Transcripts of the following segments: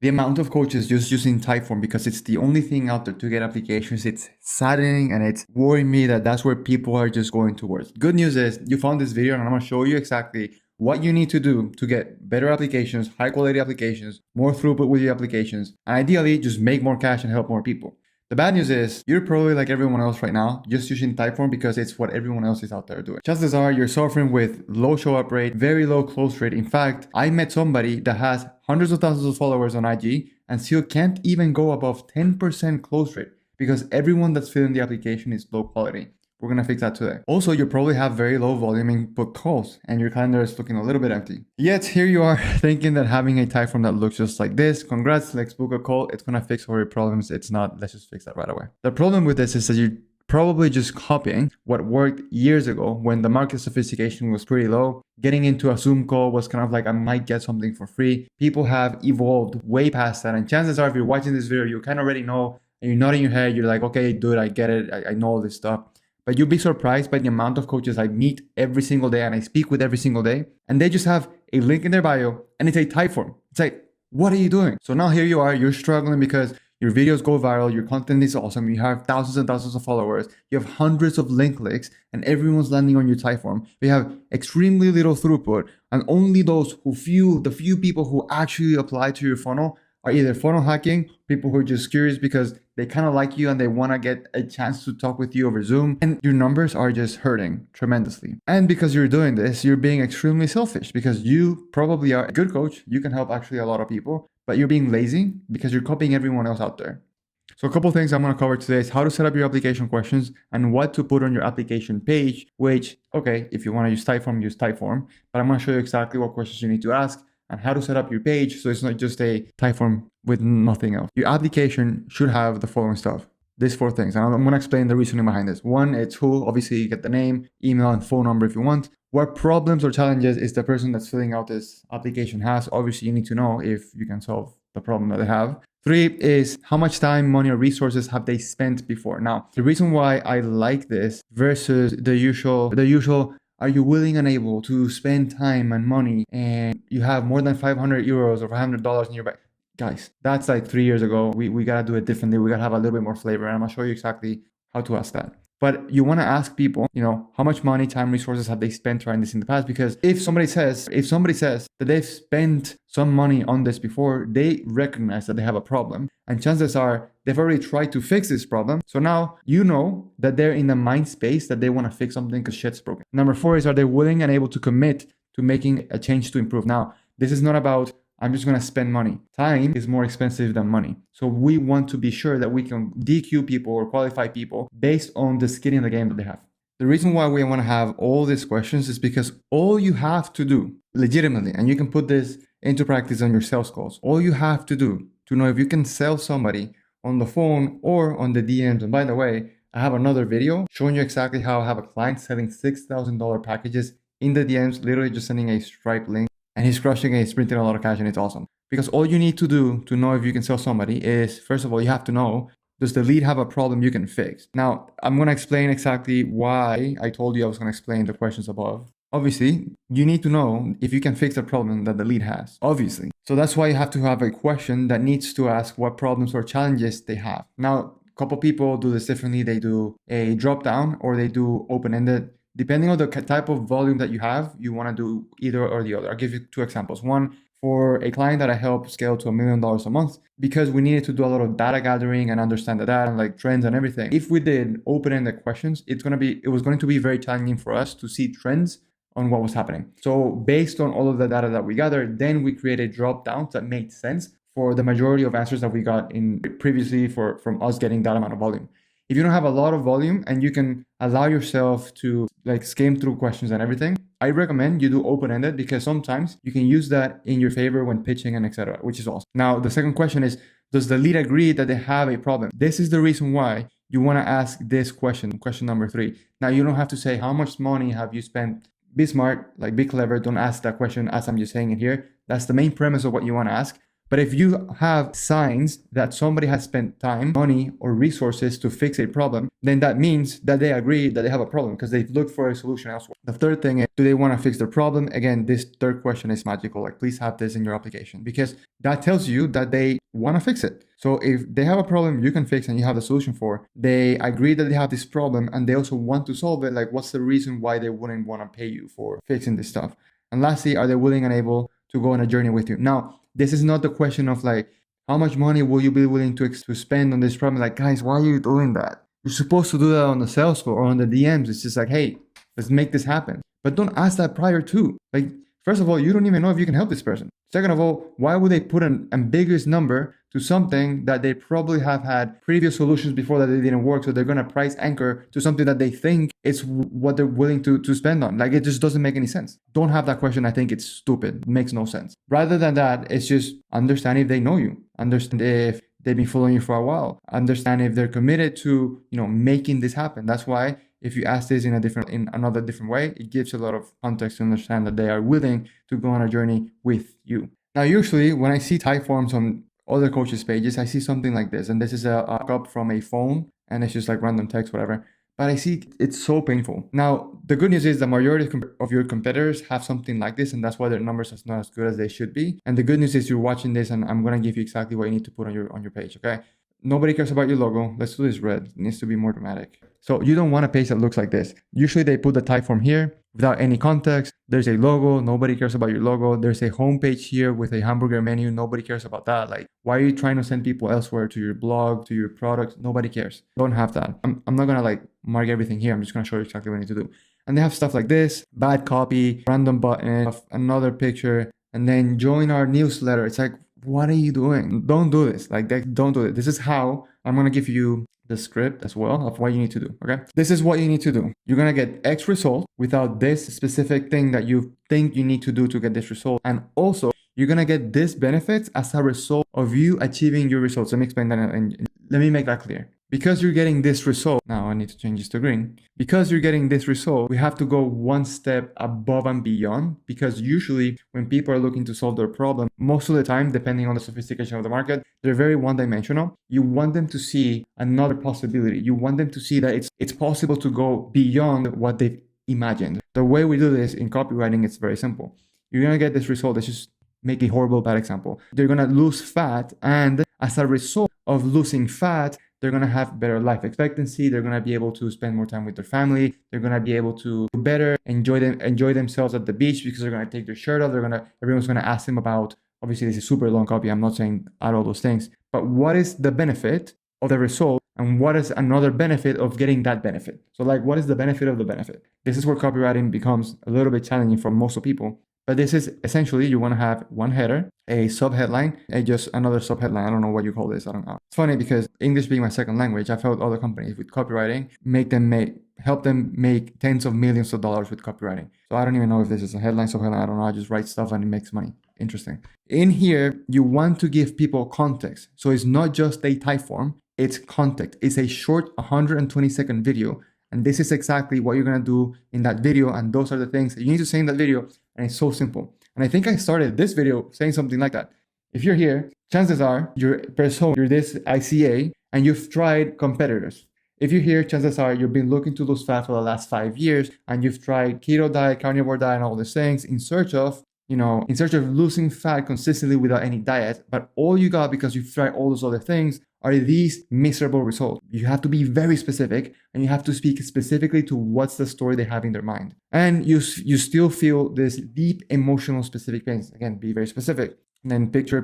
The amount of coaches just using Typeform because it's the only thing out there to get applications, it's saddening and it's worrying me that that's where people are just going towards. Good news is you found this video and I'm going to show you exactly what you need to do to get better applications, high quality applications, more throughput with your applications, and ideally just make more cash and help more people. The bad news is you're probably like everyone else right now, just using Typeform because it's what everyone else is out there doing. Chances are you're suffering with low show up rate, very low close rate. In fact, I met somebody that has hundreds of thousands of followers on IG and still can't even go above 10% close rate because everyone that's filling the application is low quality. We're going to fix that today. Also, you probably have very low volume input calls and your calendar is looking a little bit empty. Yet here you are thinking that having a Typeform that looks just like this, congrats, let's book a call. It's going to fix all your problems. It's not. Let's just fix that right away. The problem with this is that you're probably just copying what worked years ago when the market sophistication was pretty low. Getting into a Zoom call was kind of like, I might get something for free. People have evolved way past that. And chances are, if you're watching this video, you kind of already know and you're nodding your head. You're like, okay, dude, I get it. I know all this stuff. But you'll be surprised by the amount of coaches I meet every single day and I speak with every single day. And they just have a link in their bio and it's a Typeform. It's like, what are you doing? So now here you are, you're struggling because your videos go viral, your content is awesome, you have thousands and thousands of followers, you have hundreds of link clicks, and everyone's landing on your Typeform. You have extremely little throughput, and only the few people who actually apply to your funnel are either funnel hacking, people who are just curious because they kind of like you and they want to get a chance to talk with you over Zoom, and your numbers are just hurting tremendously. And because you're doing this, you're being extremely selfish because you probably are a good coach. You can help actually a lot of people, but you're being lazy because you're copying everyone else out there. So a couple things I'm going to cover today is how to set up your application questions and what to put on your application page, which, okay, if you want to use Typeform, but I'm going to show you exactly what questions you need to ask and how to set up your page so it's not just a Typeform with nothing else. Your application should have the following stuff. These 4 things. And I'm going to explain the reasoning behind this. 1, it's who. Obviously, you get the name, email, and phone number if you want. What problems or challenges is the person that's filling out this application has? Obviously, you need to know if you can solve the problem that they have. 3 is how much time, money, or resources have they spent before. Now, the reason why I like this versus the usual, are you willing and able to spend time and money and you have more than 500 euros or $500 in your bank? Guys, that's like 3 years ago. We got to do it differently. We got to have a little bit more flavor. And I'm going to show you exactly how to ask that. But you want to ask people, how much money, time, resources have they spent trying this in the past? Because if somebody says that they've spent some money on this before, they recognize that they have a problem. And chances are they've already tried to fix this problem. So now you know that they're in the mind space that they want to fix something because shit's broken. Number 4 is, are they willing and able to commit to making a change to improve? Now, this is not about I'm just going to spend money. Time is more expensive than money. So we want to be sure that we can DQ people or qualify people based on the skin in the game that they have. The reason why we want to have all these questions is because all you have to do legitimately, and you can put this into practice on your sales calls, all you have to do to know if you can sell somebody on the phone or on the DMs. And by the way, I have another video showing you exactly how I have a client selling $6,000 packages in the DMs, literally just sending a Stripe link. And he's crushing it, he's printing a lot of cash, and it's awesome. Because all you need to do to know if you can sell somebody is, first of all, you have to know, does the lead have a problem you can fix? Now, I'm going to explain exactly why I told you I was going to explain the questions above. Obviously, you need to know if you can fix the problem that the lead has, obviously. So that's why you have to have a question that needs to ask what problems or challenges they have. Now, a couple people do this differently. They do a drop down or they do open-ended. Depending on the type of volume that you have, you want to do either or the other. I'll give you 2 examples. One, for a client that I helped scale to $1 million a month, because we needed to do a lot of data gathering and understand the data and like trends and everything. If we did open-ended questions, it was going to be very challenging for us to see trends on what was happening. So based on all of the data that we gathered, then we created drop downs that made sense for the majority of answers that we got in previously from us getting that amount of volume. If you don't have a lot of volume and you can allow yourself to like skim through questions and everything, I recommend you do open-ended because sometimes you can use that in your favor when pitching and etc., which is awesome. Now, the second question is, does the lead agree that they have a problem? This is the reason why you want to ask this question number 3. Now, you don't have to say, how much money have you spent? Be smart, like be clever. Don't ask that question as I'm just saying it here. That's the main premise of what you want to ask. But if you have signs that somebody has spent time, money, or resources to fix a problem, then that means that they agree that they have a problem because they've looked for a solution elsewhere. The third thing is, do they want to fix their problem? Again, this third question is magical. Like, please have this in your application because that tells you that they want to fix it. So if they have a problem you can fix and you have the solution for, they agree that they have this problem and they also want to solve it, like what's the reason why they wouldn't want to pay you for fixing this stuff? And lastly, are they willing and able to go on a journey with you? Now, this is not the question of like, how much money will you be willing to spend on this problem? Like, guys, why are you doing that? You're supposed to do that on the sales floor or on the DMs. It's just like, hey, let's make this happen. But don't ask that prior to. Like, first of all, you don't even know if you can help this person. Second of all, why would they put an ambiguous number to something that they probably have had previous solutions before that they didn't work? So they're going to price anchor to something that they think it's what they're willing to spend on. Like, it just doesn't make any sense. Don't have that question. I think it's stupid. It makes no sense. Rather than that, it's just understand if they know you. Understand if they've been following you for a while. Understand if they're committed to, making this happen. That's why if you ask this in another different way, it gives a lot of context to understand that they are willing to go on a journey with you. Now, usually when I see type forms on other coaches' pages, I see something like this. And this is a up from a phone and it's just like random text, whatever. But I see it's so painful. Now, the good news is the majority of your competitors have something like this, and that's why their numbers are not as good as they should be. And the good news is you're watching this, and I'm gonna give you exactly what you need to put on your page, okay? Nobody cares about your logo. Let's do this red. It needs to be more dramatic. So you don't want a page that looks like this. Usually they put the type form here without any context. There's a logo. Nobody cares about your logo. There's a homepage here with a hamburger menu. Nobody cares about that. Like, why are you trying to send people elsewhere to your blog, to your product? Nobody cares. Don't have that. I'm not going to like mark everything here. I'm just going to show you exactly what you need to do. And they have stuff like this, bad copy, random button, another picture, and then join our newsletter. It's like, what are you doing? Don't do this. Don't do it. This is how I'm going to give you the script as well of what you need to do. Okay. This is what you need to do. You're going to get X result without this specific thing that you think you need to do to get this result. And also you're going to get this benefits as a result of you achieving your results. Let me explain that and let me make that clear. Because you're getting this result, now I need to change this to green. Because you're getting this result, we have to go one step above and beyond, because usually when people are looking to solve their problem, most of the time, depending on the sophistication of the market, they're very one-dimensional. You want them to see another possibility. You want them to see that it's possible to go beyond what they've imagined. The way we do this in copywriting, it's very simple. You're going to get this result. Let's just make a horrible bad example. They're going to lose fat, and as a result of losing fat, they're going to have better life expectancy. They're going to be able to spend more time with their family. They're going to be able to better enjoy themselves at the beach because they're going to take their shirt off. Everyone's going to ask them about, obviously this is super long copy. I'm not saying add all those things, but what is the benefit of the result and what is another benefit of getting that benefit? So like, what is the benefit of the benefit? This is where copywriting becomes a little bit challenging for most of people. But this is essentially, you want to have one header, a sub-headline, and just another sub-headline. I don't know what you call this. I don't know. It's funny because English being my second language, I've helped other companies with copywriting, help them make tens of millions of dollars with copywriting. So I don't even know if this is a headline, sub-headline. I don't know. I just write stuff and it makes money. Interesting. In here, you want to give people context. So it's not just a type form, it's context. It's a short 120-second video. And this is exactly what you're going to do in that video. And those are the things that you need to say in that video. And it's so simple. And I think I started this video saying something like that. If you're here, chances are you're this ICA and you've tried competitors. If you're here, chances are you've been looking to lose fat for the last 5 years and you've tried keto diet, carnivore diet, and all these things in search of losing fat consistently without any diet. But all you got, because you've tried all those other things, are these miserable results. You have to be very specific and you have to speak specifically to what's the story they have in their mind. And you still feel this deep emotional specific pains. Again, be very specific. And then picture.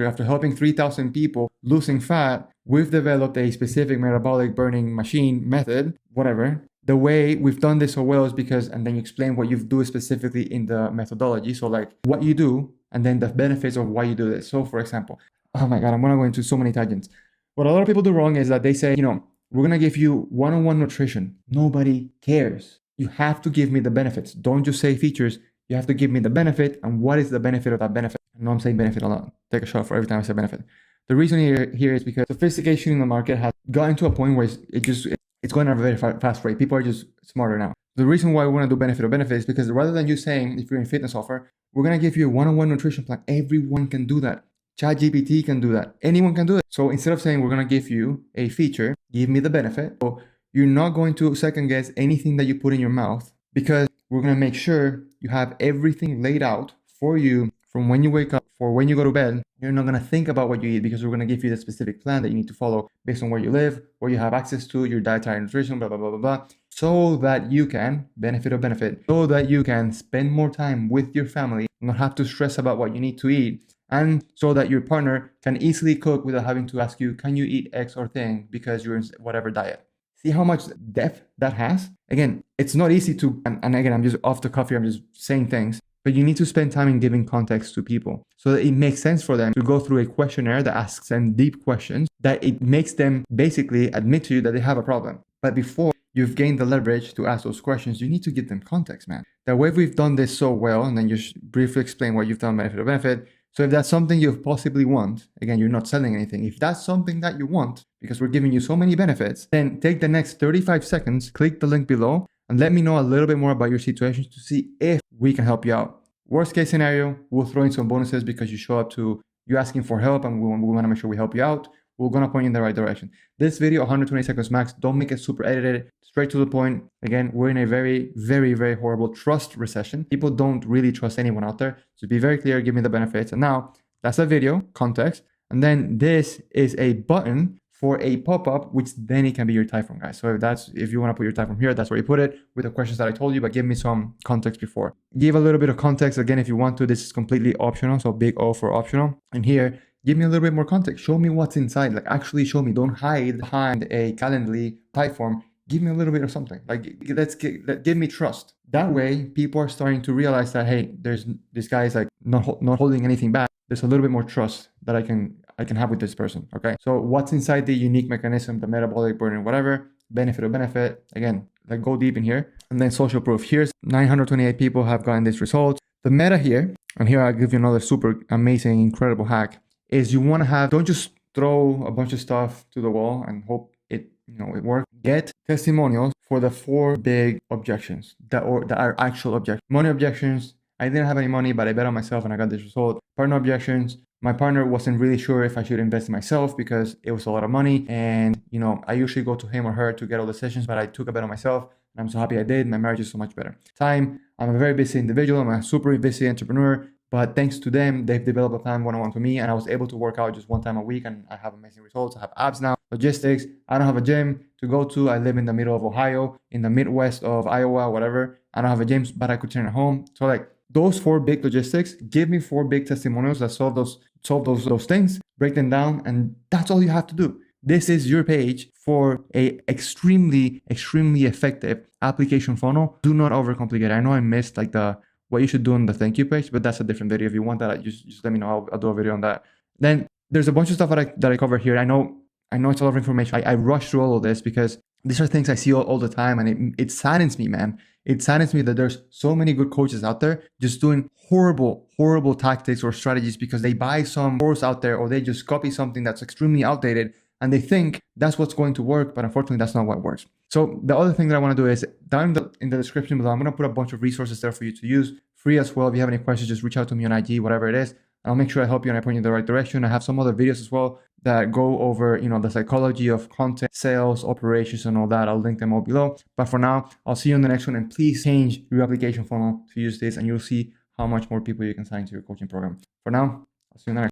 After helping 3,000 people losing fat, we've developed a specific metabolic burning machine method, whatever. The way we've done this so well is because, and then you explain what you do specifically in the methodology. So like what you do and then the benefits of why you do this. So for example, oh my God, I'm going to go into so many tangents. What a lot of people do wrong is that they say, we're going to give you one-on-one nutrition. Nobody cares. You have to give me the benefits. Don't just say features. You have to give me the benefit. And what is the benefit of that benefit? I know I'm saying benefit a lot. Take a shot for every time I say benefit. The reason here is because sophistication in the market has gotten to a point where it's going at a very fast rate. People are just smarter now. The reason why we want to do benefit of benefit is because rather than you saying, if you're in fitness offer, we're going to give you a one-on-one nutrition plan. Everyone can do that. ChatGPT can do that. Anyone can do it. So instead of saying we're going to give you a feature, give me the benefit. So you're not going to second guess anything that you put in your mouth, because we're going to make sure you have everything laid out for you from when you wake up for when you go to bed. You're not going to think about what you eat, because we're going to give you the specific plan that you need to follow based on where you live, where you have access to, your dietary nutrition, blah, blah, blah, blah, blah, so that you can benefit, so that you can spend more time with your family, not have to stress about what you need to eat, and so that your partner can easily cook without having to ask you, can you eat X or thing because you're in whatever diet. See how much depth that has? Again, it's not easy to, and again, I'm just off the cuff here, I'm just saying things, but you need to spend time in giving context to people so that it makes sense for them to go through a questionnaire that asks them deep questions, that it makes them basically admit to you that they have a problem. But before you've gained the leverage to ask those questions, you need to give them context, man. The way we've done this so well, and then you briefly explain what you've done, benefit. So if that's something you possibly want, again, you're not selling anything. If that's something that you want, because we're giving you so many benefits, then take the next 35 seconds, click the link below, and let me know a little bit more about your situation to see if we can help you out. Worst case scenario, we'll throw in some bonuses because you show up to you asking for help, and we want to make sure we help you out. We're going to point you in the right direction. This video, 120 seconds max. Don't make it super edited. Straight to the point. Again, we're in a very, very, very horrible trust recession. People don't really trust anyone out there. So be very clear, give me the benefits. And now, that's a video, context. And then this is a button for a pop-up, which then it can be your Typeform, guys. So if you want to put your Typeform here, that's where you put it with the questions that I told you, but give me some context before. Give a little bit of context. Again, if you want to, this is completely optional. So big O for optional. And here, give me a little bit more context. Show me what's inside. Like, actually show me. Don't hide behind a Calendly Typeform. Give me a little bit of something. Like, give me trust. That way, people are starting to realize that, hey, this guy is like not holding anything back. There's a little bit more trust that I can have with this person. Okay. So what's inside the unique mechanism, the metabolic burden, whatever, benefit. Again, like go deep in here. And then social proof. Here's 928 people have gotten this result. The meta here, and here I'll give you another super amazing, incredible hack, is you want to have, don't just throw a bunch of stuff to the wall and hope it works. Get testimonials for the 4 big objections that are actual objections. Money objections. I didn't have any money, but I bet on myself and I got this result. Partner objections. My partner wasn't really sure if I should invest in myself because it was a lot of money. And, I usually go to him or her to get all the sessions, but I took a bet on myself. And I'm so happy I did. My marriage is so much better. Time. I'm a very busy individual. I'm a super busy entrepreneur. But thanks to them, they've developed a plan one-on-one for me, and I was able to work out just 1 time a week, and I have amazing results. I have abs now. Logistics. I don't have a gym to go to. I live in the middle of Ohio, in the Midwest of Iowa, whatever. I don't have a gym, but I could train at home. So like those 4 big logistics, give me 4 big testimonials that solve those things, break them down, and that's all you have to do. This is your page for a extremely, extremely effective application funnel. Do not overcomplicate it. I know I missed like what you should do on the thank you page, but that's a different video. If you want that, just let me know. I'll do a video on that. Then there's a bunch of stuff that I cover here. I know it's a lot of information. I rush through all of this because these are things I see all the time, and it saddens me, man. It saddens me that there's so many good coaches out there just doing horrible, horrible tactics or strategies because they buy some course out there or they just copy something that's extremely outdated and they think that's what's going to work, but unfortunately that's not what works. So the other thing that I want to do is down in the description below, I'm going to put a bunch of resources there for you to use, free as well. If you have any questions, just reach out to me on IG, whatever it is. I'll make sure I help you and I point you in the right direction. I have some other videos as well that go over, the psychology of content, sales, operations, and all that. I'll link them all below. But for now, I'll see you in the next one. And please change your application funnel to use this, and you'll see how much more people you can sign to your coaching program. For now, I'll see you in the next one.